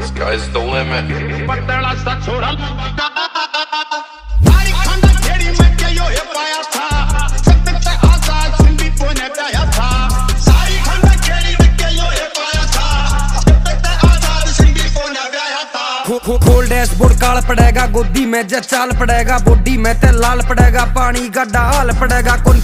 Sky's the limit. खोल dashboard काल पड़ेगा, गोदी में जे चाल पड़ेगा, बॉडी में ते लाल पड़ेगा, पानी का डाल पड़ेगा, कॉन्फिडेंस